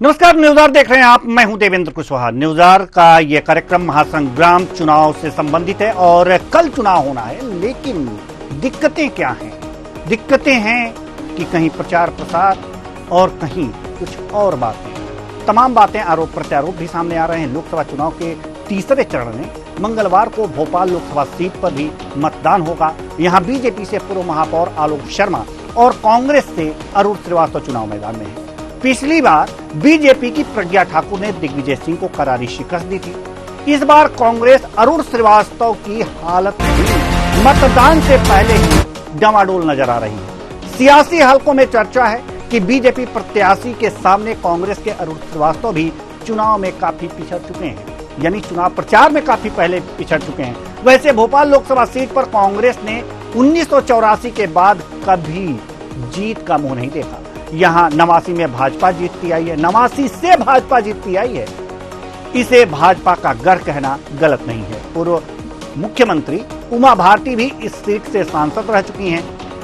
नमस्कार, न्यूज़ार देख रहे हैं आप। मैं हूं देवेंद्र कुशवाहा। न्यूज़ार का यह कार्यक्रम महासंग्राम चुनाव से संबंधित है और कल चुनाव होना है, लेकिन दिक्कतें क्या हैं? दिक्कतें हैं कि कहीं प्रचार प्रसार और कहीं कुछ और बातें। तमाम बातें, आरोप प्रत्यारोप भी सामने आ रहे हैं। लोकसभा चुनाव के तीसरे चरण में मंगलवार को भोपाल लोकसभा सीट पर भी मतदान होगा। यहां बीजेपी से पूर्व महापौर आलोक शर्मा और कांग्रेस से अरुण श्रीवास्तव चुनाव मैदान में है। पिछली बार बीजेपी की प्रज्ञा ठाकुर ने दिग्विजय सिंह को करारी शिकस्त दी थी। इस बार कांग्रेस अरुण श्रीवास्तव की हालत भी मतदान से पहले ही डामाडोल नजर आ रही है। सियासी हलकों में चर्चा है कि बीजेपी प्रत्याशी के सामने कांग्रेस के अरुण श्रीवास्तव भी चुनाव में काफी पिछड़ चुके हैं, यानी चुनाव प्रचार में काफी पहले पिछड़ चुके हैं। वैसे भोपाल लोकसभा सीट पर कांग्रेस ने 1984 के बाद कभी जीत का मुंह नहीं देखा। यहाँ 89 में भाजपा जीतती आई है, 89 से भाजपा जीतती आई है। इसे भाजपा का गढ़ कहना गलत नहीं है। पूर्व मुख्यमंत्री उमा भारती भी इस सीट से सांसद रह चुकी हैं।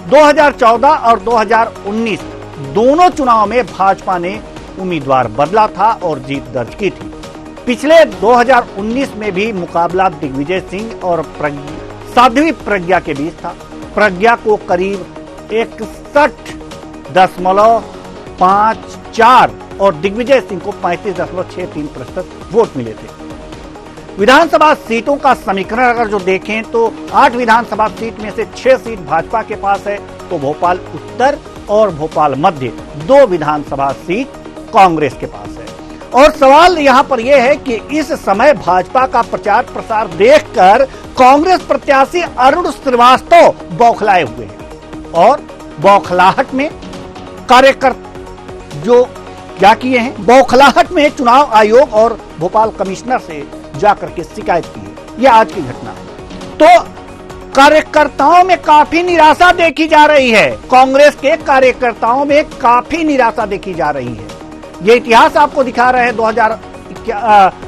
2014 और 2019 दोनों चुनाव में भाजपा ने उम्मीदवार बदला था और जीत दर्ज की थी। पिछले 2019 में भी मुकाबला दिग्विजय सिंह और साध्वी प्रज्ञा के बीच था। प्रज्ञा को करीब 61.54 और दिग्विजय सिंह को 35.63% वोट मिले थे। विधानसभा सीटों का समीकरण अगर जो देखें तो 8 विधानसभा सीट में से 6 सीट भाजपा के पास है, तो भोपाल उत्तर और भोपाल मध्य 2 विधानसभा सीट कांग्रेस के पास है। और सवाल यहां पर यह है कि इस समय भाजपा का प्रचार प्रसार देखकर कांग्रेस प्रत्याशी अरुण श्रीवास्तव बौखलाए हुए हैं और बौखलाहट में कार्यकर्ता जो क्या किए हैं, बौखलाहट में चुनाव आयोग और भोपाल कमिश्नर से जाकर के शिकायत की है। यह आज की घटना है। तो कार्यकर्ताओं में काफी निराशा देखी जा रही है। कांग्रेस के कार्यकर्ताओं में काफी निराशा देखी जा रही है। यह इतिहास आपको दिखा रहे हैं।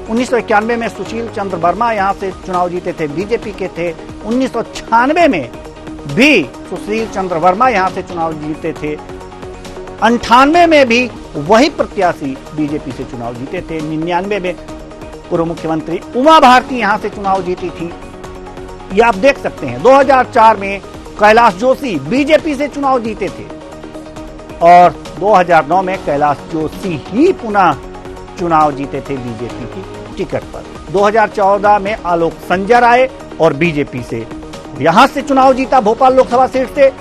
1991 में सुशील चंद्र वर्मा यहां से चुनाव जीते थे, बीजेपी के थे। 1996 में भी सुशील चंद्र वर्मा यहां से चुनाव जीते थे। 98 में भी वही प्रत्याशी बीजेपी से चुनाव जीते थे। 99 में पूर्व मुख्यमंत्री उमा भारती यहां से चुनाव जीती थी। ये आप देख सकते हैं। 2004 में कैलाश जोशी बीजेपी से चुनाव जीते थे और 2009 में कैलाश जोशी ही पुनः चुनाव जीते थे बीजेपी की टिकट पर। 2014 में आलोक संजर आए और बीजेपी से यहां से चुनाव जीता भोपाल लोकसभा सीट से।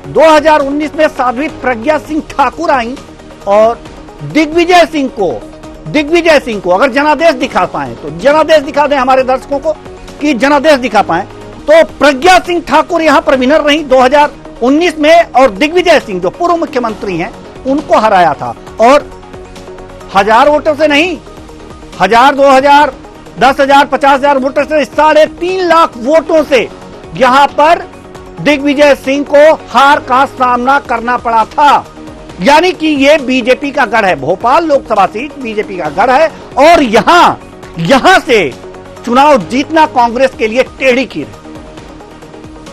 2019 में साध्वी प्रज्ञा सिंह ठाकुर आई और दिग्विजय सिंह को अगर जनादेश दिखा पाए तो जनादेश दिखा दें हमारे दर्शकों को कि जनादेश दिखा पाए तो प्रज्ञा सिंह ठाकुर यहां पर विनर रही 2019 में और दिग्विजय सिंह जो पूर्व मुख्यमंत्री हैं उनको हराया था। और 1000 वोटों से नहीं, 1000, 2000, 10,000, 50,000 वोटर से 3.5 लाख वोटों से यहां पर दिग्विजय सिंह को हार का सामना करना पड़ा था। यानी कि ये बीजेपी का गढ़ है। भोपाल लोकसभा सीट बीजेपी का गढ़ है और यहां से चुनाव जीतना कांग्रेस के लिए टेढ़ी खीर है।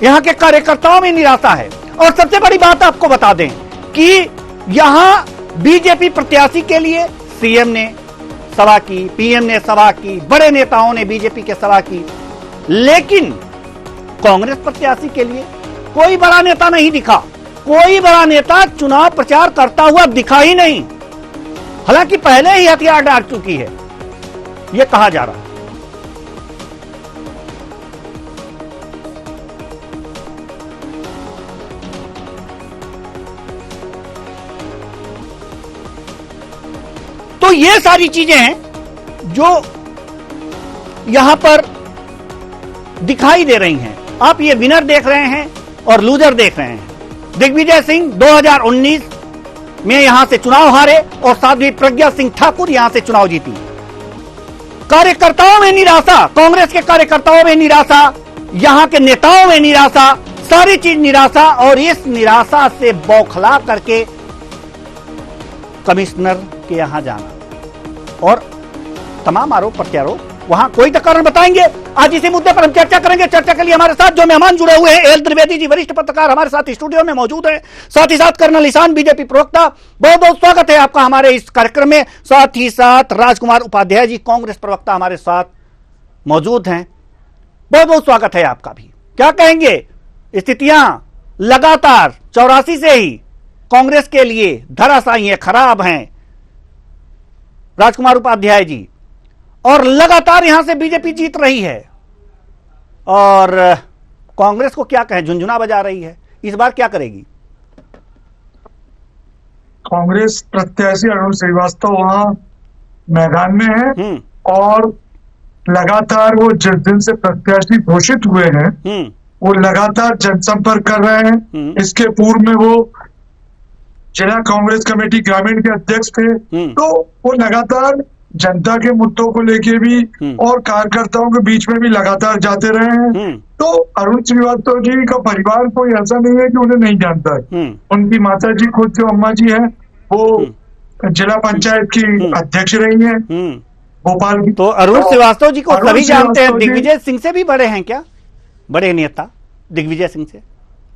यहां के कार्यकर्ताओं में निराशा है। और सबसे बड़ी बात आपको बता दें कि यहां बीजेपी प्रत्याशी के लिए सीएम ने सभा की, पीएम ने सभा की, बड़े नेताओं ने बीजेपी के सभा की, लेकिन कांग्रेस प्रत्याशी के लिए कोई बड़ा नेता नहीं दिखा। कोई बड़ा नेता चुनाव प्रचार करता हुआ दिखा ही नहीं, हालांकि पहले ही हथियार डाल चुकी है, यह कहा जा रहा है। तो ये सारी चीजें हैं जो यहां पर दिखाई दे रही हैं। आप ये विनर देख रहे हैं और लूजर देख रहे हैं। दिग्विजय सिंह 2019 में यहां से चुनाव हारे और साध्वी प्रज्ञा सिंह ठाकुर यहां से चुनाव जीती। कार्यकर्ताओं में निराशा, कांग्रेस के कार्यकर्ताओं में निराशा, यहां के नेताओं में निराशा, सारी चीज निराशा। और इस निराशा से बौखला करके कमिश्नर के यहां जाना और तमाम आरोप प्रत्यारोप वहां कोई तो कारण बताएंगे। आज इसी मुद्दे पर हम चर्चा करेंगे। चर्चा के लिए हमारे साथ जो मेहमान जुड़े हुए हैं, एल त्रिवेदी जी वरिष्ठ पत्रकार हमारे साथ स्टूडियो में मौजूद है, साथ ही साथ कर्नल ईशान बीजेपी प्रवक्ता। बहुत बहुत स्वागत है आपका हमारे इस कार्यक्रम में। साथ ही साथ राजकुमार उपाध्याय जी कांग्रेस प्रवक्ता हमारे साथ मौजूद हैं। बहुत बहुत स्वागत है आपका भी। क्या कहेंगे, स्थितियां लगातार 84 से ही कांग्रेस के लिए धराशायी है, खराब हैं राजकुमार उपाध्याय जी, और लगातार यहां से बीजेपी जीत रही है और कांग्रेस को क्या कहें, झुंझुना बजा रही है। इस बार क्या करेगी कांग्रेस? प्रत्याशी अरुण श्रीवास्तव वहां मैदान में है और लगातार वो जिस दिन से प्रत्याशी घोषित हुए हैं वो लगातार जनसंपर्क कर रहे हैं। इसके पूर्व में वो जिला कांग्रेस कमेटी ग्रामीण के अध्यक्ष थे, तो वो लगातार जनता के मुद्दों को लेके भी और कार्यकर्ताओं के बीच में भी लगातार जाते रहे हैं। तो अरुण श्रीवास्तव जी का परिवार कोई ऐसा नहीं है कि उन्हें नहीं जानता है। उनकी माता जी खुद जो अम्मा जी है वो जिला पंचायत की अध्यक्ष रही है भोपाल की। तो अरुण श्रीवास्तव जी को सभी जानते हैं। दिग्विजय सिंह से भी बड़े हैं क्या, बड़े नेता दिग्विजय सिंह से?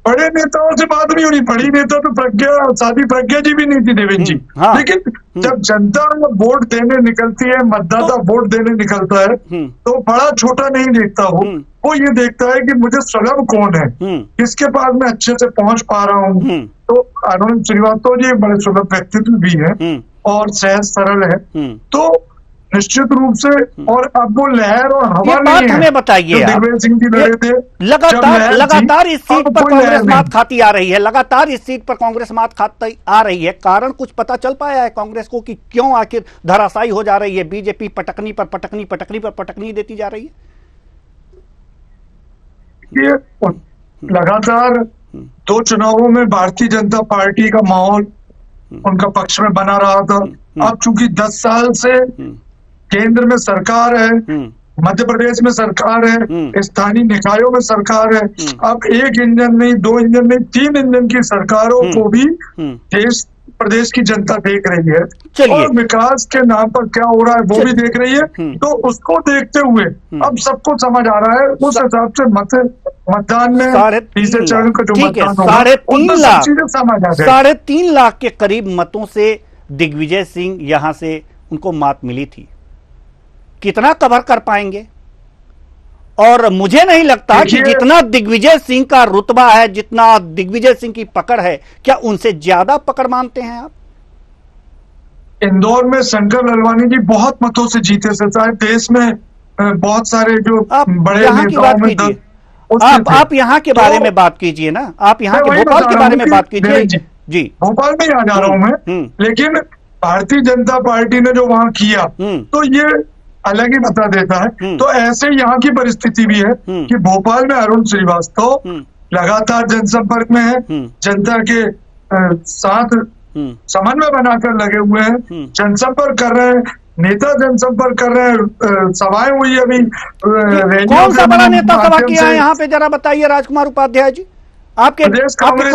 बड़े नेताओं से बात नहीं होनी। बड़ी नेता तो प्रज्ञा जी भी नहीं थी, देवेंद्र जी। हाँ। लेकिन जब जनता वोट देने निकलती है, मतदाता वोट देने निकलता है, तो बड़ा छोटा नहीं देखता वो ये देखता है कि मुझे सुलभ कौन है, किसके पास मैं अच्छे से पहुंच पा रहा हूँ। तो अरुण श्रीवास्तव जी बड़े सुलभ व्यक्तित्व भी है और सहज सरल है, तो निश्चित रूप से। और अब वो लहर और हवा नहीं है। हमें बताइए, दिग्विजय सिंह जी लड़े थे, लगातार इस सीट पर कांग्रेस मात खाती आ रही है, लगातार इस सीट पर कांग्रेस मात खाती आ रही है। कारण कुछ पता चल पाया है कांग्रेस को कि क्यों आखिर धराशायी हो जा रही है? बीजेपी पटकनी पर पटकनी देती जा रही है। ये लगातार 2 चुनावों में भारतीय जनता पार्टी का माहौल उनका पक्ष में बना रहा था। अब चूंकि 10 साल से केंद्र में सरकार है, मध्य प्रदेश में सरकार है, स्थानीय निकायों में सरकार है, अब 1 इंजन नहीं, 2 इंजन नहीं, 3 इंजन की सरकारों को भी देश प्रदेश की जनता देख रही है और विकास के नाम पर क्या हो रहा है वो भी देख रही है। तो उसको देखते हुए अब सबको समझ आ रहा है, उस हिसाब से मतदान में तीसरे चरण का जो मतदान होगा 3.5 लाख के करीब मतों से दिग्विजय सिंह यहां से उनको मात मिली थी। कितना कवर कर पाएंगे? और मुझे नहीं लगता कि जितना दिग्विजय सिंह का रुतबा है, जितना दिग्विजय सिंह की पकड़ है, क्या उनसे ज्यादा पकड़ मानते हैं आप? इंदौर में शंकर ललवानी जी बहुत मतों से जीते से, चाहे देश में बहुत सारे जो बड़े नेताओं में आप यहाँ के बारे में बात कीजिए ना, आप यहाँ के भोपाल के बारे में बात कीजिए। जी, भोपाल में ही आ जा रहा हूं मैं। लेकिन भारतीय जनता पार्टी ने जो वहां किया तो ये अलग ही बता देता है। तो ऐसे यहाँ की परिस्थिति भी है कि भोपाल में अरुण श्रीवास्तव लगातार जनसंपर्क में है, जनता के साथ समन्वय बनाकर लगे हुए हैं, जनसंपर्क कर रहे हैं, नेता जनसंपर्क कर रहे हैं, सभाएं हुई अभी। कौन सा बड़ा नेता सभा किया है यहाँ पे, जरा बताइए राजकुमार उपाध्याय जी? आपके प्रदेश कांग्रेस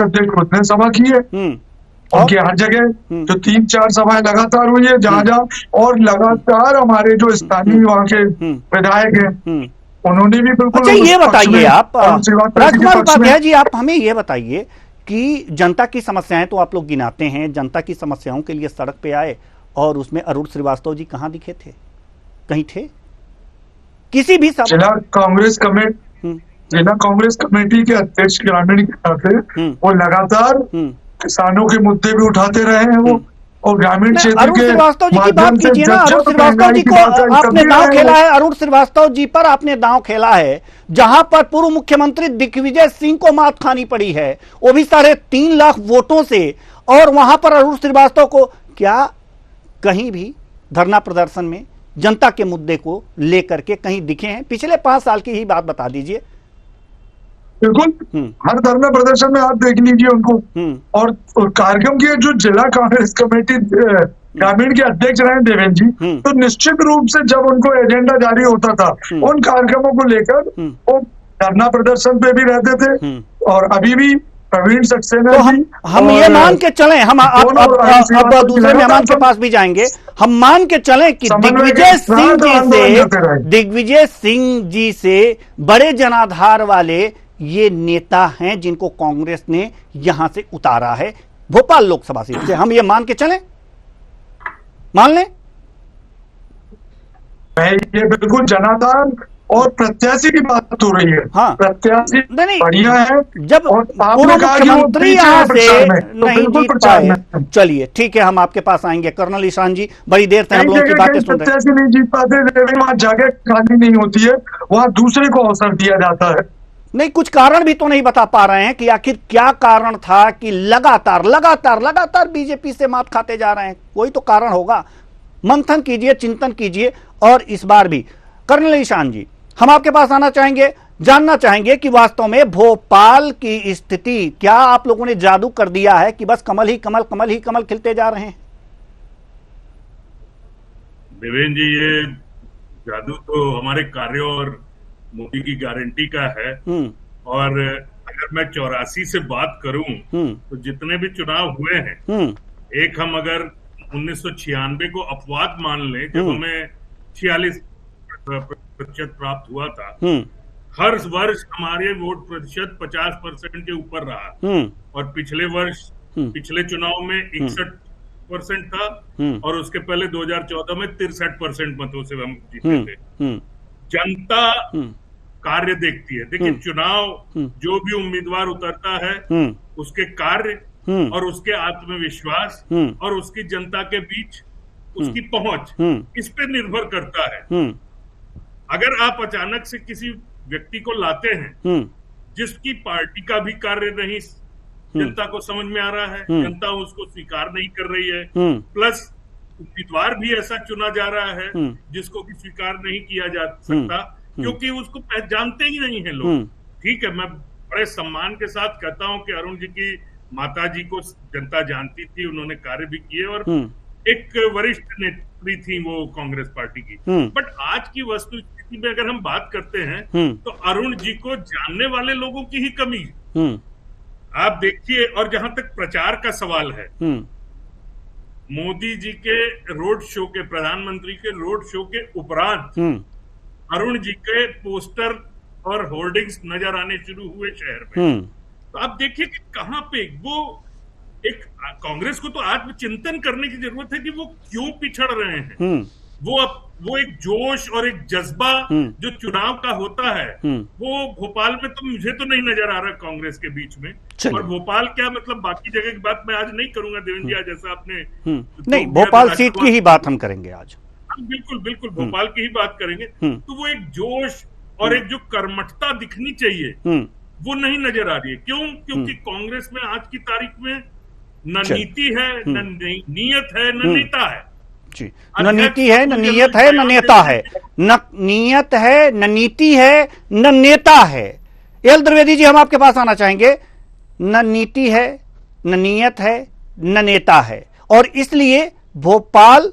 अध्यक्ष खुद ने सभा की है उनकी हर जगह। जो 3-4 सभाएं लगातार हुई है जहां जहां, और लगातार हमारे जो स्थानीय वहां के विधायक हैं उन्होंने भी बिल्कुल। अच्छा, ये बताइए आप राजकुमार उपाध्याय जी, आप हमें ये बताइए कि जनता की समस्याएं तो आप लोग गिनाते हैं, जनता की समस्याओं के लिए सड़क पे आए, और उसमें अरुण श्रीवास्तव जी कहां दिखे थे? कहीं थे किसी भी जिला कांग्रेस कमेटी के अध्यक्ष ग्रामीण के नाते वो लगातार किसानों के मुद्दे भी उठाते रहे हैं वो, और ग्रामीण क्षेत्र अरुण श्रीवास्तव जी की बात कीजिए ना। अरुण श्रीवास्तव जी को आपने दांव खेला है, अरुण श्रीवास्तव जी पर आपने दांव खेला है, जहां पर पूर्व मुख्यमंत्री दिग्विजय सिंह को मात खानी पड़ी है, वो भी 3.5 लाख वोटों से। और वहां पर अरुण श्रीवास्तव को क्या कहीं भी धरना प्रदर्शन में जनता के मुद्दे को लेकर के कहीं दिखे हैं? पिछले 5 साल की ही बात बता दीजिए। बिल्कुल, हर धरना प्रदर्शन में आप देख लीजिए उनको। और कार्यक्रम की जो जिला कांग्रेस कमेटी ग्रामीण के अध्यक्ष रहे देवेंद्र जी, तो निश्चित रूप से जब उनको एजेंडा जारी होता था उन कार्यक्रमों को लेकर वो धरना प्रदर्शन पे भी रहते थे, और अभी भी प्रवीण सक्सेना तो जी हम ये मान के चलें, हम अब दूसरे मेहमान के पास भी जाएंगे, हम मान के चलें कि दिग्विजय सिंह जी से बड़े जनाधार वाले ये नेता हैं जिनको कांग्रेस ने यहां से उतारा है भोपाल लोकसभा सीट से, हम ये मान के चलें, मान लें? ये बिल्कुल जनाधार और प्रत्याशी की बात हो रही है। हाँ, प्रत्याशी बढ़िया है। जब पूर्व मुख्यमंत्री यहाँ से नहीं जीत पाए, चलिए ठीक है, हम आपके पास आएंगे। कर्नल ईशान जी, बड़ी देर से हम लोगों की बातें सुन रहे हैं। प्रत्याशी नहीं जीत पाते, वहां जगह खाली नहीं होती है, वहां दूसरे को अवसर दिया जाता है। नहीं, कुछ कारण भी तो नहीं बता पा रहे हैं कि आखिर क्या कारण था कि लगातार लगातार लगातार बीजेपी से मात खाते जा रहे हैं। कोई तो कारण होगा, मंथन कीजिए, चिंतन कीजिए। और इस बार भी कर्नल ईशान जी, हम आपके पास आना चाहेंगे, जानना चाहेंगे कि वास्तव में भोपाल की स्थिति, क्या आप लोगों ने जादू कर दिया है कि बस कमल ही कमल, कमल ही कमल खिलते जा रहे हैं? देवेंद्र जी, ये जादू तो हमारे कार्यों और मोदी की गारंटी का है। और अगर मैं 84 से बात करूं तो जितने भी चुनाव हुए हैं, एक हम अगर 1996 को अपवाद मान लें, जब हमें 46% प्राप्त हुआ था, हर वर्ष हमारे वोट प्रतिशत 50% के ऊपर रहा। और पिछले वर्ष, पिछले चुनाव में 61% था, और उसके पहले 2014 में 63% मतों से हम जीते थे। जनता कार्य देखती है। देखिए, चुनाव जो भी उम्मीदवार उतरता है, उसके कार्य और उसके आत्मविश्वास और उसकी जनता के बीच उसकी पहुंच, इस पे निर्भर करता है। अगर आप अचानक से किसी व्यक्ति को लाते हैं जिसकी पार्टी का भी कार्य नहीं जनता को समझ में आ रहा है, जनता उसको स्वीकार नहीं कर रही है, प्लस उम्मीदवार भी ऐसा चुना जा रहा है जिसको भी स्वीकार नहीं किया जा सकता, क्योंकि उसको पहचानते ही नहीं है लोग। ठीक है, मैं बड़े सम्मान के साथ कहता हूं कि अरुण जी की माता जी को जनता जानती थी, उन्होंने कार्य भी किए, और एक वरिष्ठ नेत्री थी वो कांग्रेस पार्टी की। बट आज की वस्तु स्थिति में अगर हम बात करते हैं तो अरुण जी को जानने वाले लोगों की ही कमी आप देखिए। और जहां तक प्रचार का सवाल है, मोदी जी के रोड शो के, प्रधानमंत्री के रोड शो के उपरांत अरुण जी के पोस्टर और होर्डिंग्स नजर आने शुरू हुए शहर में। तो आप देखिए कि कहां पे वो एक, कांग्रेस को तो आत्मचिंतन करने की जरूरत है कि वो क्यों पिछड़ रहे हैं। वो एक जोश और एक जज्बा जो चुनाव का होता है, वो भोपाल में तो मुझे तो नहीं नजर आ रहा कांग्रेस के बीच में। और भोपाल क्या, मतलब बाकी जगह की बात मैं आज नहीं करूंगा देवेंद्र जी, आज जैसा आपने नहीं, भोपाल सीट की ही बात हम करेंगे आज। बिल्कुल बिल्कुल, भोपाल की ही बात करेंगे। तो वो एक जोश और एक जो कर्मठता दिखनी चाहिए, वो नहीं नजर आ रही है। क्यों? क्योंकि कांग्रेस में आज की तारीख में न नीति है, न नीयत है, न नेता है। जी, न नीति है, न नीयत है, न नेता है। न नीयत है, न नीति है, न नेता है। एल द्विवेदी जी, हम आपके पास आना चाहेंगे। न नीति है, न नीयत है, न नेता है, और इसलिए भोपाल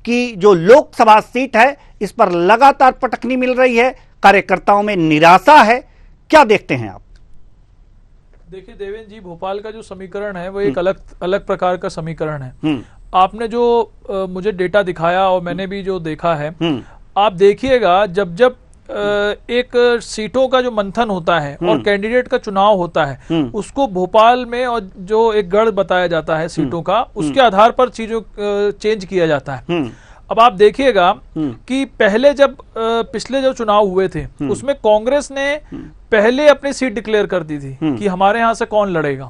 की जो लोकसभा सीट है, इस पर लगातार पटकनी मिल रही है, कार्यकर्ताओं में निराशा है। क्या देखते हैं आप? देखिए देवेंद्र जी, भोपाल का जो समीकरण है वो एक अलग प्रकार का समीकरण है। आपने जो मुझे डेटा दिखाया और मैंने भी जो देखा है, आप देखिएगा जब जब एक सीटों का जो मंथन होता है और कैंडिडेट का चुनाव होता है, उसको भोपाल में और जो एक गढ़ बताया जाता है सीटों का, उसके आधार पर चीजों चेंज किया जाता है। अब आप देखिएगा कि पहले जब पिछले जो चुनाव हुए थे, उसमें कांग्रेस ने पहले अपनी सीट डिक्लेयर कर दी थी कि हमारे यहां से कौन लड़ेगा,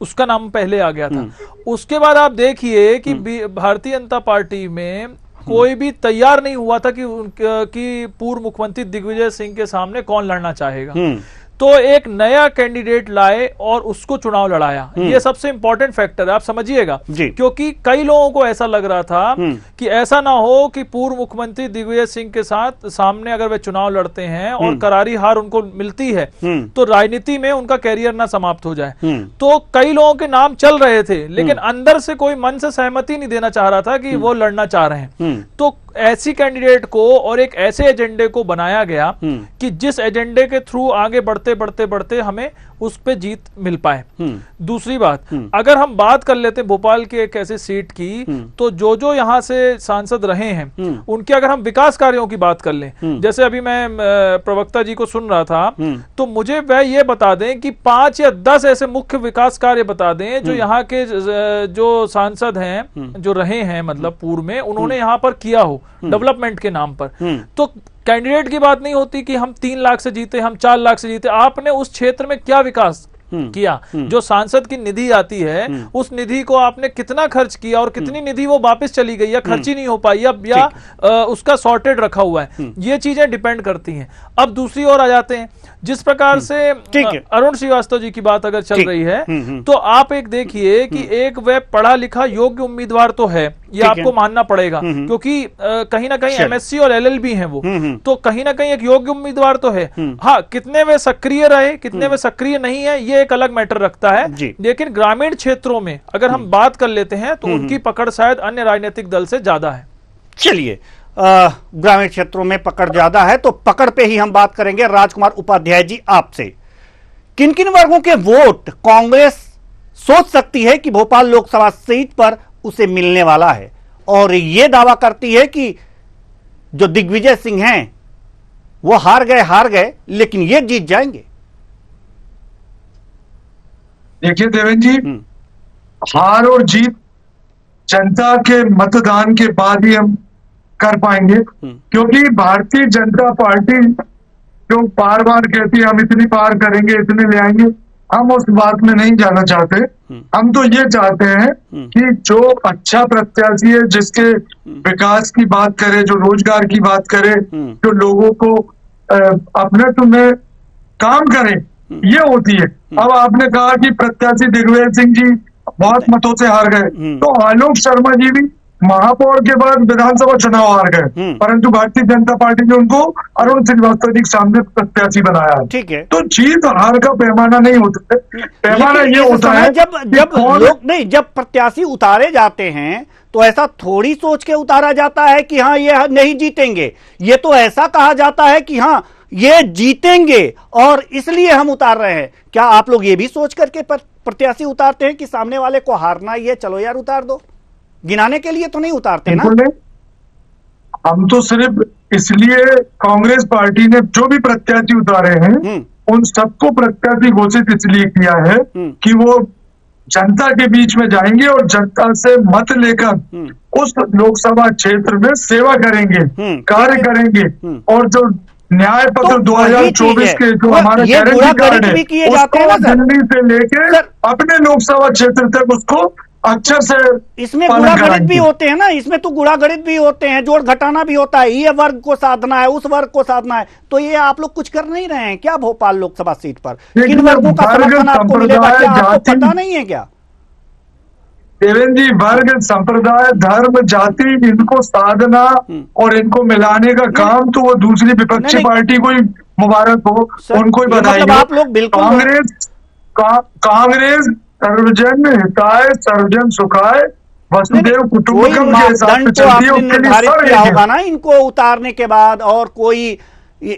उसका नाम पहले आ गया था। उसके बाद आप देखिए कि भारतीय जनता पार्टी में कोई भी तैयार नहीं हुआ था कि पूर्व मुख्यमंत्री दिग्विजय सिंह के सामने कौन लड़ना चाहेगा। तो एक नया कैंडिडेट लाए और उसको चुनाव लड़ाया। ये सबसे इंपॉर्टेंट फैक्टर है, आप समझिएगा, क्योंकि कई लोगों को ऐसा लग रहा था कि ऐसा ना हो कि पूर्व मुख्यमंत्री दिग्विजय सिंह के साथ सामने अगर वे चुनाव लड़ते हैं और करारी हार उनको मिलती है तो राजनीति में उनका कैरियर ना समाप्त हो जाए। तो कई लोगों के नाम चल रहे थे, लेकिन अंदर से कोई मन से सहमति नहीं देना चाह रहा था कि वो लड़ना चाह रहे हैं। तो ऐसी कैंडिडेट को और एक ऐसे एजेंडे को बनाया गया कि जिस एजेंडे के थ्रू आगे बढ़ते बढ़ते बढ़ते हमें उस पे जीत मिल पाए। दूसरी बात, अगर हम बात कर लेते हैं भोपाल की एक ऐसी सीट की, तो जो यहां से सांसद रहे हैं उनके अगर हम विकास कार्यों की बात कर लें, जैसे अभी मैं प्रवक्ता जी को सुन रहा था, तो मुझे वह ये बता दें कि 5 या 10 ऐसे मुख्य विकास कार्य बता दें जो यहाँ के जो सांसद हैं जो रहे हैं, मतलब पूर्व में उन्होंने यहाँ पर किया हो डेवलपमेंट के नाम पर। तो कैंडिडेट की बात नहीं होती कि हम 3 लाख से जीते, हम 4 लाख से जीते, आपने उस क्षेत्र में क्या विकास किया, जो सांसद की निधि आती है उस निधि को आपने कितना खर्च किया और कितनी निधि वो वापस चली गई या खर्ची नहीं हो पाई या उसका सॉर्टेड रखा हुआ है, ये चीजें डिपेंड करती हैं। अब दूसरी ओर आ जाते हैं, जिस प्रकार से अरुण श्रीवास्तव जी की बात अगर चल रही है, तो आप एक देखिए कि एक वह पढ़ा लिखा योग्य उम्मीदवार तो है, ये आपको मानना पड़ेगा, क्योंकि कहीं ना कहीं एमएससी और एलएलबी हैं वो, तो कहीं ना कहीं एक योग्य उम्मीदवार तो है। हाँ, कितने वे सक्रिय रहे, कितने वे सक्रिय नहीं है, ये एक अलग मैटर रखता है। लेकिन ग्रामीण क्षेत्रों में अगर हम बात कर लेते हैं तो उनकी पकड़ शायद अन्य राजनीतिक दल से ज्यादा है। चलिए, ग्रामीण क्षेत्रों में पकड़ ज्यादा है, तो पकड़ पे ही हम बात करेंगे। राजकुमार उपाध्याय जी, आपसे किन किन वर्गों के वोट कांग्रेस सोच सकती है कि भोपाल लोकसभा सीट पर उसे मिलने वाला है, और यह दावा करती है कि जो दिग्विजय सिंह हैं वो हार गए लेकिन ये जीत जाएंगे? देखिए देवेंद्र जी, हार और जीत जनता के मतदान के बाद ही हम कर पाएंगे, क्योंकि भारतीय जनता पार्टी जो बार बार कहती है हम इतनी पार करेंगे, इतने ले आएंगे, हम उस बात में नहीं जाना चाहते। हम तो ये चाहते हैं कि जो अच्छा प्रत्याशी है, जिसके विकास की बात करे, जो रोजगार की बात करे, जो लोगों को अपने में काम करे, ये होती है। अब आपने कहा कि प्रत्याशी दिग्विजय सिंह जी बहुत मतों से हार गए, तो आलोक शर्मा जी भी महापौर के बाद विधानसभा चुनाव हार गए, परंतु भारतीय जनता पार्टी ने उनको अरुण श्रीवास्तव जी के सामने प्रत्याशी बनाया। ठीक है, तो जीत हार का पैमाना नहीं होता है, पैमाना ये होता है जब प्रत्याशी उतारे जाते हैं तो ऐसा थोड़ी सोच के उतारा जाता है कि हाँ ये नहीं जीतेंगे, ये तो ऐसा कहा जाता है कि हाँ ये जीतेंगे और इसलिए हम उतार रहे हैं। क्या आप लोग ये भी सोच करके प्रत्याशी उतारते हैं कि सामने वाले को हारना ही है, चलो यार उतार दो? गिनाने के लिए तो नहीं उतारते ना। हम तो सिर्फ इसलिए कांग्रेस पार्टी ने जो भी प्रत्याशी उतारे हैं उन सबको प्रत्याशी घोषित इसलिए किया है कि वो जनता के बीच में जाएंगे और जनता से मत लेकर उस लोकसभा क्षेत्र में सेवा करेंगे, कार्य करेंगे, और जो न्याय पत्र 2024 के जो हमारे गारंटी कार्ड है उसको दिल्ली से लेके अपने लोकसभा क्षेत्र तक उसको अक्षर से इसमें गुणा गणित भी होते हैं ना, इसमें तो गुणा गणित भी होते हैं, जोड़ घटाना भी होता है, ये वर्ग को साधना है, उस वर्ग को साधना है। तो ये आप लोग कुछ कर नहीं रहे हैं क्या भोपाल लोकसभा सीट पर? किन वर्गों का समर्थन आपको मिलेगा, क्या आपको पता नहीं है क्या? देवेंद्र जी, वर्ग, संप्रदाय, धर्म, जाति, इनको साधना और इनको मिलाने का काम तो वो दूसरी विपक्षी पार्टी को ही मुबारक हो, उनको ही बधाई हो। आप लोग बिल्कुल कांग्रेस सर्वजन हिताय सर्वजन सुखाय वसुदेव कुटुंबकम के हिसाब से चलती है, निर्धारित किया होगा ना इनको उतारने के बाद, और कोई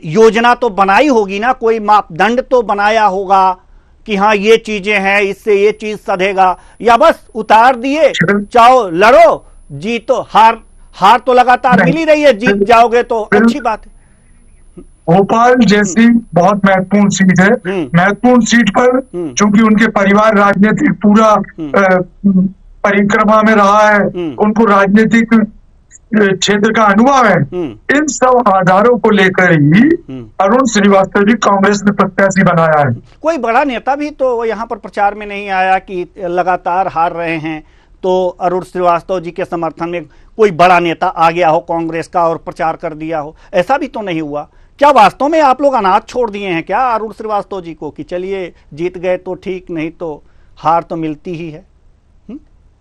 योजना तो बनाई होगी ना, कोई मापदंड तो बनाया होगा कि हाँ ये चीजें हैं, इससे ये चीज सधेगा, या बस उतार दिए, चाहो लड़ो, जीतो, हार तो लगातार मिल ही रही है, जीत जाओगे तो अच्छी बात है। भोपाल जैसी बहुत महत्वपूर्ण सीट है, महत्वपूर्ण सीट पर चूंकि उनके परिवार राजनीतिक पूरा परिक्रमा में रहा है, उनको राजनीतिक क्षेत्र का अनुभव है, इन सब आधारों को लेकर ही अरुण श्रीवास्तव जी कांग्रेस ने प्रत्याशी बनाया है। कोई बड़ा नेता भी तो यहाँ पर प्रचार में नहीं आया कि लगातार हार रहे हैं तो अरुण श्रीवास्तव जी के समर्थन में कोई बड़ा नेता आ गया हो कांग्रेस का और प्रचार कर दिया हो, ऐसा भी तो नहीं हुआ। क्या वास्तव में आप लोग अनाथ छोड़ दिए हैं क्या अरुण श्रीवास्तव जी को कि चलिए जीत गए तो ठीक, नहीं तो हार तो मिलती ही है?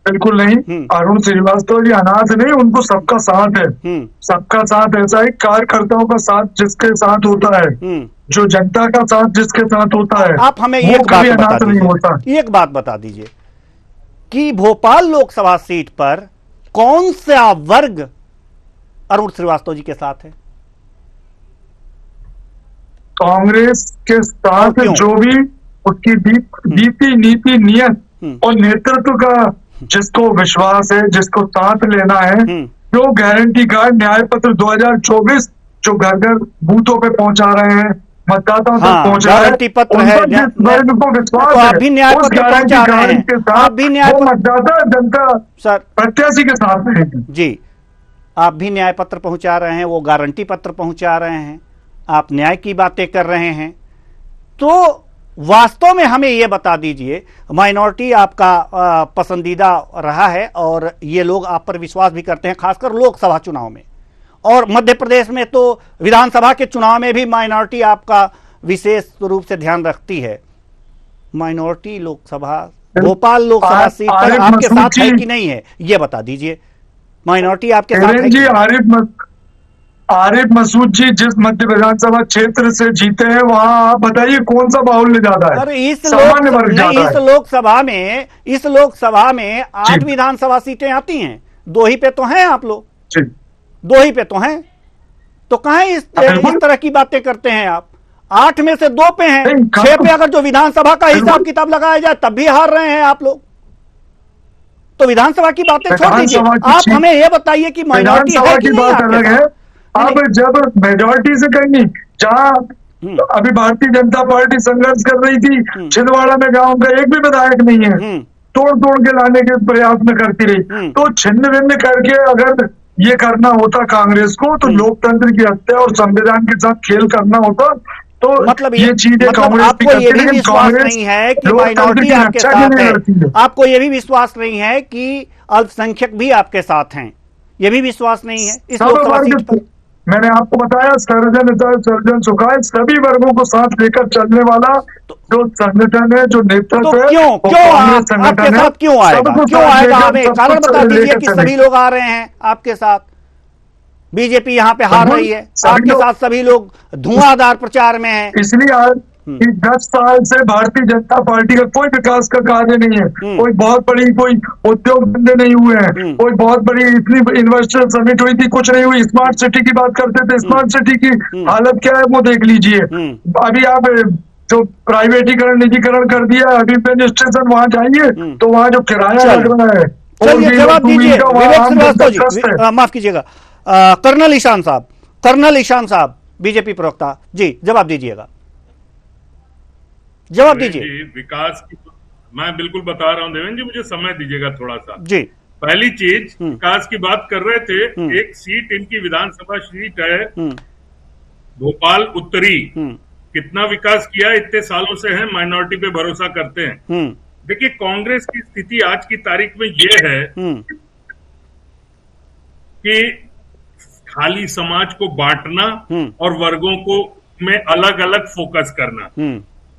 बिल्कुल नहीं, अरुण श्रीवास्तव जी अनाथ नहीं, उनको सबका साथ है। सबका साथ ऐसा है, कार्यकर्ताओं का साथ जिसके साथ होता है, जो जनता का साथ जिसके साथ होता है, आप हमें एक बात बता दीजिए कि भोपाल लोकसभा सीट पर कौन सा वर्ग अरुण श्रीवास्तव जी के साथ है? कांग्रेस के साथ जो भी उसकी नीति नीति नियत और नेतृत्व का जिसको विश्वास है, जिसको साथ लेना है, जो गारंटी कार्ड न्याय पत्र 2024 जो घर घर बूथों पे पहुंचा रहे हैं, मतदाताओं तक पहुंच रहा है, गारंटी पत्र है, जिस वर्ग को विश्वास तो है, आप भी न्याय उस पत्र गारंटी पहुंचा रहे कार्ड हैं, के आप साथ भी न्याय वो पत्र मतदाता जनता सर प्रत्याशी के साथ रहेगी। जी, आप भी न्याय पत्र पहुंचा रहे हैं, वो गारंटी पत्र पहुंचा रहे हैं, आप न्याय की बातें कर रहे हैं। तो वास्तव में हमें ये बता दीजिए, माइनॉरिटी आपका पसंदीदा रहा है और ये लोग आप पर विश्वास भी करते हैं, खासकर लोकसभा चुनाव में, और मध्य प्रदेश में तो विधानसभा के चुनाव में भी माइनॉरिटी आपका विशेष रूप से ध्यान रखती है। माइनॉरिटी लोकसभा, भोपाल लोकसभा सीट पर आपके साथ है कि नहीं है, ये बता दीजिए। माइनॉरिटी आपके साथ है जी? आरिफ मसूद जी जिस मध्य विधानसभा क्षेत्र से जीते हैं, वहां आप बताइए कौन सा बाहुल्य ज्यादा है? अरे इस लोकसभा में 8 विधानसभा सीटें आती हैं, 2 ही पे तो हैं आप लोग, 2 ही पे तो हैं, तो कहां इस तरह की बातें करते हैं आप? 8 में से 2 पे हैं, 6 पे अगर जो विधानसभा का हिसाब किताब लगाया जाए तब भी हार रहे हैं आप लोग। तो विधानसभा की बातें छोड़ दीजिए, आप हमें यह बताइए कि माइनॉरिटी है कि नहीं आपके साथ? अब जब मेजॉरिटी से कहीं जहां अभी भारतीय जनता पार्टी संघर्ष कर रही थी, छिंदवाड़ा में गांव का एक भी विधायक नहीं है, तोड़ तोड़ के लाने के प्रयास में करती रही। तो छिन्न भिन्न करके अगर ये करना होता कांग्रेस को, तो लोकतंत्र की हत्या और संविधान के साथ खेल करना होता, तो मतलब ये चीजें कांग्रेस आपको ये भी विश्वास नहीं है कि माइनॉरिटी आपके साथ है, आपको ये भी विश्वास नहीं है कि अल्पसंख्यक भी आपके साथ हैं, ये भी विश्वास नहीं है इस लोकसभा सीट पर? मैंने आपको बताया, सर्जन सुखाए सभी वर्गों को साथ लेकर चलने वाला जो संगठन है, जो नेतृत्व है, क्यों आपके साथ क्यों आएगा? हमें कारण बता दीजिए कि सभी लोग आ रहे हैं आपके साथ। बीजेपी यहाँ पे हार रही है, आपके साथ सभी लोग धुआंधार प्रचार में हैं। इसलिए आज 10 साल से भारतीय जनता पार्टी का कोई विकास का कार्य नहीं है, कोई बहुत बड़ी कोई उद्योग धंधे नहीं हुए हैं, कोई बहुत बड़ी इतनी इन्वेस्टर समिट हुई थी, कुछ नहीं हुई। स्मार्ट सिटी की बात करते थे, स्मार्ट सिटी की हालत क्या है वो देख लीजिए। अभी आप जो प्राइवेटीकरण निजीकरण कर दिया, अभी पेन स्टेशन वहां जाइए तो वहां जो किराया लग रहा है, चलिए जवाब दीजिए विवेक श्रीवास्तव जी, माफ कीजिएगा, कर्नल ईशान साहब बीजेपी प्रवक्ता जी, जवाब दीजिएगा, जवाब दीजिए। विकास की मैं बिल्कुल बता रहा हूं देवेंद्र जी, मुझे समय दीजिएगा थोड़ा सा जी। पहली चीज, विकास की बात कर रहे थे, एक सीट इनकी विधानसभा सीट है भोपाल उत्तरी, कितना विकास किया इतने सालों से है, माइनॉरिटी पे भरोसा करते हैं। देखिए कांग्रेस की स्थिति आज की तारीख में ये है कि खाली समाज को बांटना और वर्गों को में अलग अलग फोकस करना।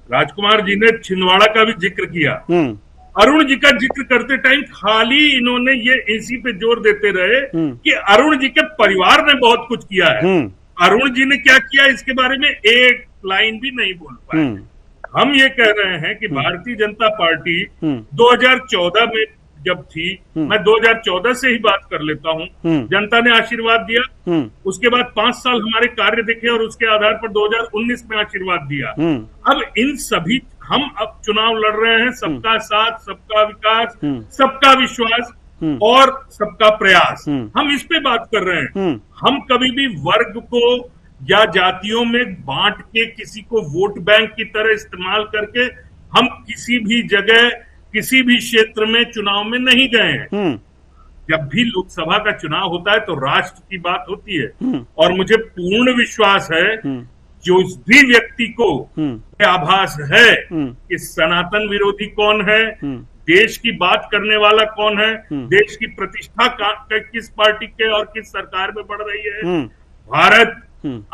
राजकुमार जी ने छिंदवाड़ा का भी जिक्र किया, अरुण जी का जिक्र करते टाइम खाली इन्होंने ये इसी पे जोर देते रहे कि अरुण जी के परिवार ने बहुत कुछ किया है। अरुण जी ने क्या किया इसके बारे में एक लाइन भी नहीं बोल पाए। हम ये कह रहे हैं कि भारतीय जनता पार्टी 2014 में जब थी, मैं 2014 से ही बात कर लेता हूं, जनता ने आशीर्वाद दिया, उसके बाद 5 साल हमारे कार्य देखे और उसके आधार पर 2019 में आशीर्वाद दिया। अब इन सभी हम अब चुनाव लड़ रहे हैं, सबका साथ, सबका विकास, सबका विश्वास और सबका प्रयास, हम इस पे बात कर रहे हैं। हम कभी भी वर्ग को या जातियों में बांट के किसी को वोट बैंक की तरह इस्तेमाल करके हम किसी भी जगह किसी भी क्षेत्र में चुनाव में नहीं गए हैं। जब भी लोकसभा का चुनाव होता है तो राष्ट्र की बात होती है, और मुझे पूर्ण विश्वास है जो इस भी व्यक्ति को आभास है कि सनातन विरोधी कौन है, देश की बात करने वाला कौन है, देश की प्रतिष्ठा किस पार्टी के और किस सरकार में बढ़ रही है। भारत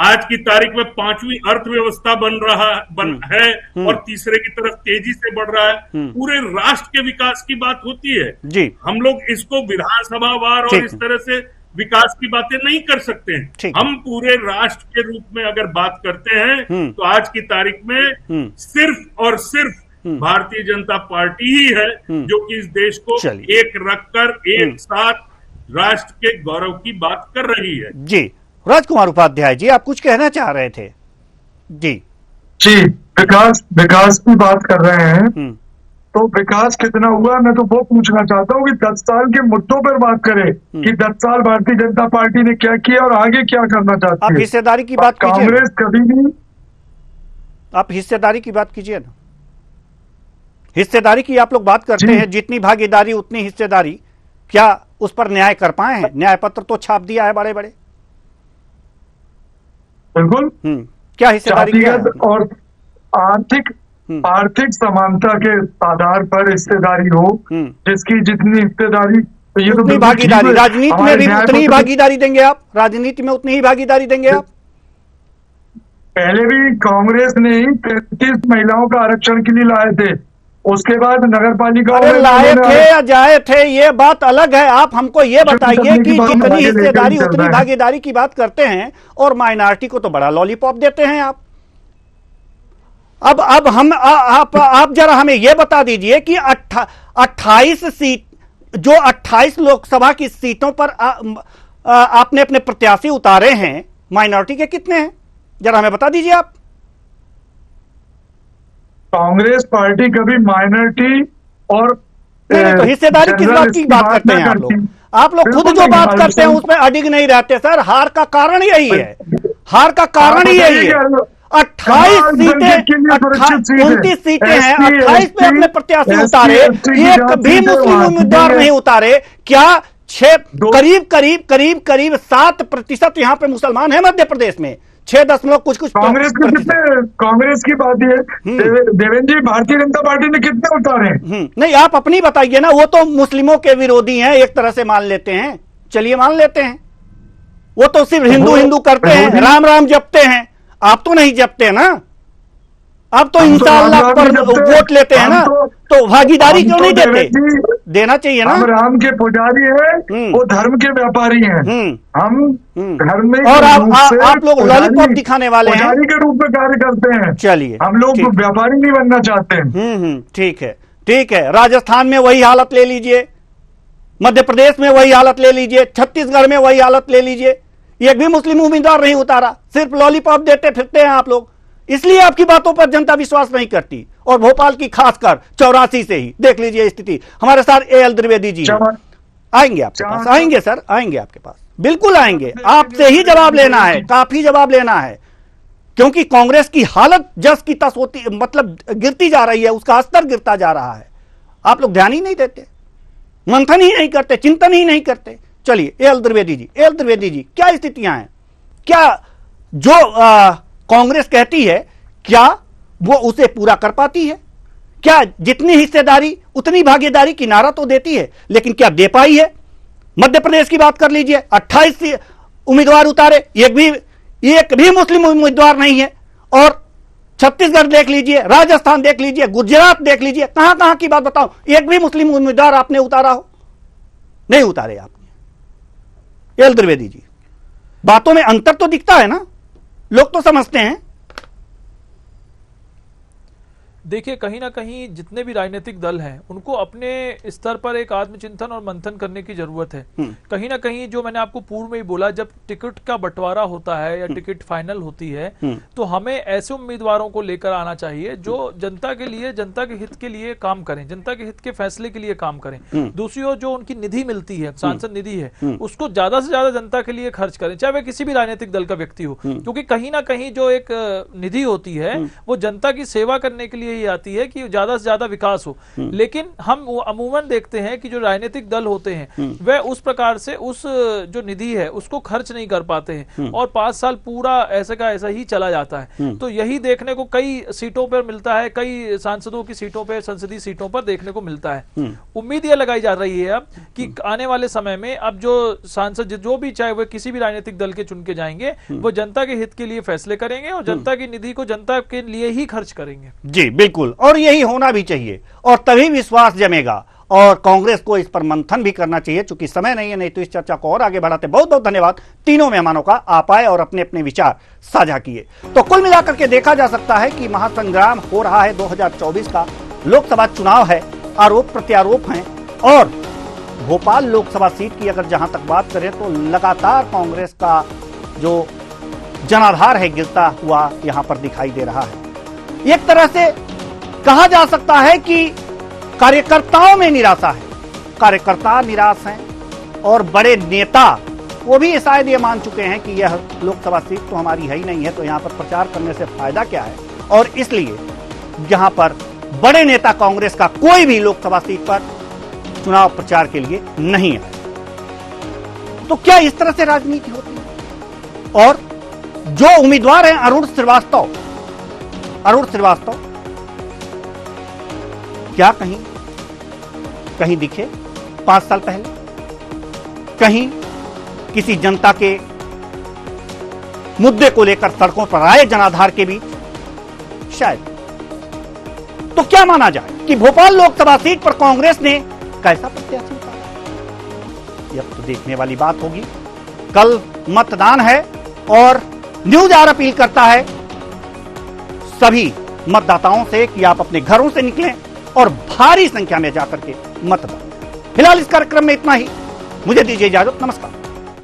आज की तारीख में 5वीं अर्थव्यवस्था बन है और तीसरे की तरफ तेजी से बढ़ रहा है। पूरे राष्ट्र के विकास की बात होती है जी। हम लोग इसको विधानसभा वार और इस तरह से विकास की बातें नहीं कर सकते हैं। हम पूरे राष्ट्र के रूप में अगर बात करते हैं तो आज की तारीख में सिर्फ और सिर्फ भारतीय जनता पार्टी ही है जो कि इस देश को एक रखकर एक साथ राष्ट्र के गौरव की बात कर रही है। जी, राजकुमार उपाध्याय जी, आप कुछ कहना चाह रहे थे? जी विकास की बात कर रहे हैं, तो विकास कितना हुआ, मैं तो वो पूछना चाहता हूँ कि 10 साल के मुद्दों पर बात करें कि 10 साल भारतीय जनता पार्टी ने क्या किया और आगे क्या करना चाहती है। आप हिस्सेदारी की बात कीजिए। कांग्रेस कभी भी, आप हिस्सेदारी की बात कीजिए ना। हिस्सेदारी की आप लोग बात करते हैं, जितनी भागीदारी उतनी हिस्सेदारी, क्या उस पर न्याय कर पाए हैं? न्याय पत्र तो छाप दिया है बड़े बड़े। बिल्कुल। क्या हिस्सेदारी किया है? और आर्थिक समानता के आधार पर हिस्सेदारी हो, जिसकी जितनी हिस्सेदारी, तो ये उतनी भागीदारी। राजनीति में भी उतनी ही भागीदारी देंगे आप? राजनीति में उतनी ही भागीदारी देंगे आप? पहले भी कांग्रेस ने ही 33 महिलाओं का आरक्षण के लिए लाए थे, उसके बाद नगर पालिकाओं में लाए थे या जाए थे ये बात अलग है। आप हमको ये बताइए कि जितनी हिस्सेदारी उतनी भागीदारी की बात करते हैं और माइनॉरिटी को तो बड़ा लॉलीपॉप देते हैं आप। अब हम आप जरा हमें यह बता दीजिए कि 28 सीट, जो 28 लोकसभा की सीटों पर आपने अपने प्रत्याशी उतारे हैं, माइनॉरिटी के कितने हैं? जरा हमें बता दीजिए आप। कांग्रेस पार्टी कभी माइनॉरिटी और तो हिस्सेदारी किस बात की बात करते हैं आप लोग खुद जो बात करते हैं उसमें अडिग नहीं रहते सर। हार का कारण यही है, हार का कारण ही यही है। 28 सीटें, 29 सीटें हैं, 28 पे अपने प्रत्याशी उतारे, एक भी मुस्लिम उम्मीदवार नहीं उतारे। क्या करीब 7% यहाँ पे मुसलमान है मध्य प्रदेश में, 6 कुछ कांग्रेस की बात है। देवेंद्र जी, भारतीय जनता पार्टी ने कितने उतारे? नहीं, आप अपनी बताइए ना। वो तो मुस्लिमों के विरोधी हैं, एक तरह से मान लेते हैं, चलिए मान लेते हैं। वो तो सिर्फ हिंदू करते हैं, राम राम जपते हैं। आप तो नहीं जपते ना, आप तो इंशाअल्लाह पर वोट लेते हैं ना। तो भागीदारी क्यों नहीं देते? देना चाहिए ना। हम राम के पुजारी हैं, वो धर्म के व्यापारी हैं। हम धर्म में, और आप लोग लॉलीपॉप दिखाने वाले हैं, पुजारी के रूप में कार्य करते हैं। चलिए, हम लोग व्यापारी नहीं बनना चाहते हैं। ठीक है। राजस्थान में वही हालत ले लीजिए, मध्य प्रदेश में वही हालत ले लीजिए, छत्तीसगढ़ में वही हालत ले लीजिए। एक भी मुस्लिम उम्मीदवार नहीं उतारा, सिर्फ लॉलीपॉप देते फिरते हैं आप लोग। इसलिए आपकी बातों पर जनता विश्वास नहीं करती। और भोपाल की खासकर 84 से ही देख लीजिए स्थिति। हमारे साथ AL द्विवेदी जी आएंगे आपके पास, आएंगे सर, आएंगे आपके पास, बिल्कुल आएंगे। आपसे ही जवाब लेना है, काफी जवाब लेना है, क्योंकि कांग्रेस की हालत जस की तस होती, मतलब गिरती जा रही है, उसका स्तर गिरता जा रहा है। आप लोग ध्यान ही नहीं देते, मंथन ही नहीं करते, चिंतन ही नहीं करते। चलिए AL द्विवेदी जी, क्या स्थितियां हैं? क्या जो कांग्रेस कहती है, क्या वो उसे पूरा कर पाती है? क्या जितनी हिस्सेदारी उतनी भागीदारी की नारा तो देती है, लेकिन क्या दे पाई है? मध्य प्रदेश की बात कर लीजिए, 28 उम्मीदवार उतारे, एक भी मुस्लिम उम्मीदवार नहीं है। और छत्तीसगढ़ देख लीजिए, राजस्थान देख लीजिए, गुजरात देख लीजिए, कहां की बात बताओ, एक भी मुस्लिम उम्मीदवार आपने उतारा हो? नहीं उतारे आपने। AL द्विवेदी जी, बातों में अंतर तो दिखता है ना, लोग तो समझते हैं। देखिए, कहीं ना कहीं जितने भी राजनीतिक दल हैं उनको अपने स्तर पर एक आत्मचिंतन और मंथन करने की जरूरत है। कहीं ना कहीं जो मैंने आपको पूर्व में ही बोला, जब टिकट का बंटवारा होता है या टिकट फाइनल होती है, तो हमें ऐसे उम्मीदवारों को लेकर आना चाहिए जो जनता के लिए, जनता के हित के लिए काम करें, जनता के हित के फैसले के लिए काम करें। दूसरी ओर जो उनकी निधि मिलती है, सांसद निधि है, उसको ज्यादा से ज्यादा जनता के लिए खर्च करें, चाहे वह किसी भी राजनीतिक दल का व्यक्ति हो। क्योंकि कहीं ना कहीं जो एक निधि होती है वो जनता की सेवा करने के लिए आती है कि ज्यादा से ज्यादा विकास हो। लेकिन हम अमूमन देखते हैं कि जो राजनीतिक दल होते हैं वह उस प्रकार से उस जो निधि है उसको खर्च नहीं कर पाते हैं और 5 साल पूरा ऐसे का ऐसा ही चला जाता है। तो यही देखने को कई सीटों पर मिलता है, कई सांसदों की सीटों पर, संसदीय सीटों पर देखने को मिलता है। उम्मीद यह लगाई जा रही है अब कि आने वाले समय में अब जो सांसद जो भी, चाहे वह किसी भी राजनीतिक दल के चुन के जाएंगे, वो जनता के हित के लिए फैसले करेंगे और जनता की निधि को जनता के लिए ही खर्च करेंगे। जी बिल्कुल, और यही होना भी चाहिए, और तभी विश्वास जमेगा। और कांग्रेस को इस पर मंथन भी करना चाहिए। चूंकि समय नहीं है, नहीं तो इस चर्चा को और आगे बढ़ाते। बहुत बहुत धन्यवाद तीनों मेहमानों का, आप आए और अपने अपने विचार साझा किए। तो कुल मिलाकर के देखा जा सकता है कि महासंग्राम हो रहा है। 2024 का लोकसभा चुनाव है, आरोप प्रत्यारोप हैं और भोपाल लोकसभा सीट की अगर जहां तक बात करें तो लगातार कांग्रेस का जो जनाधार है गिरता हुआ यहां पर दिखाई दे रहा है। एक तरह से कहा जा सकता है कि कार्यकर्ताओं में निराशा है, कार्यकर्ता निराश हैं और बड़े नेता वो भी शायद ये मान चुके हैं कि यह लोकसभा सीट तो हमारी है ही नहीं है, तो यहां पर प्रचार करने से फायदा क्या है, और इसलिए यहां पर बड़े नेता कांग्रेस का कोई भी लोकसभा सीट पर चुनाव प्रचार के लिए नहीं आए। तो क्या इस तरह से राजनीति होती है? और जो उम्मीदवार हैं अरुण श्रीवास्तव क्या कहीं दिखे 5 साल पहले, कहीं किसी जनता के मुद्दे को लेकर सड़कों पर आए जनाधार के बीच, शायद। तो क्या माना जाए कि भोपाल लोकसभा सीट पर कांग्रेस ने कैसा प्रत्याशी उतारा? यह तो देखने वाली बात होगी। कल मतदान है और न्यूज आवर अपील करता है सभी मतदाताओं से कि आप अपने घरों से निकलें और भारी संख्या में जाकर के मतदान। फिलहाल इस कार्यक्रम में इतना ही। मुझे दीजिए इजाजत। नमस्कार।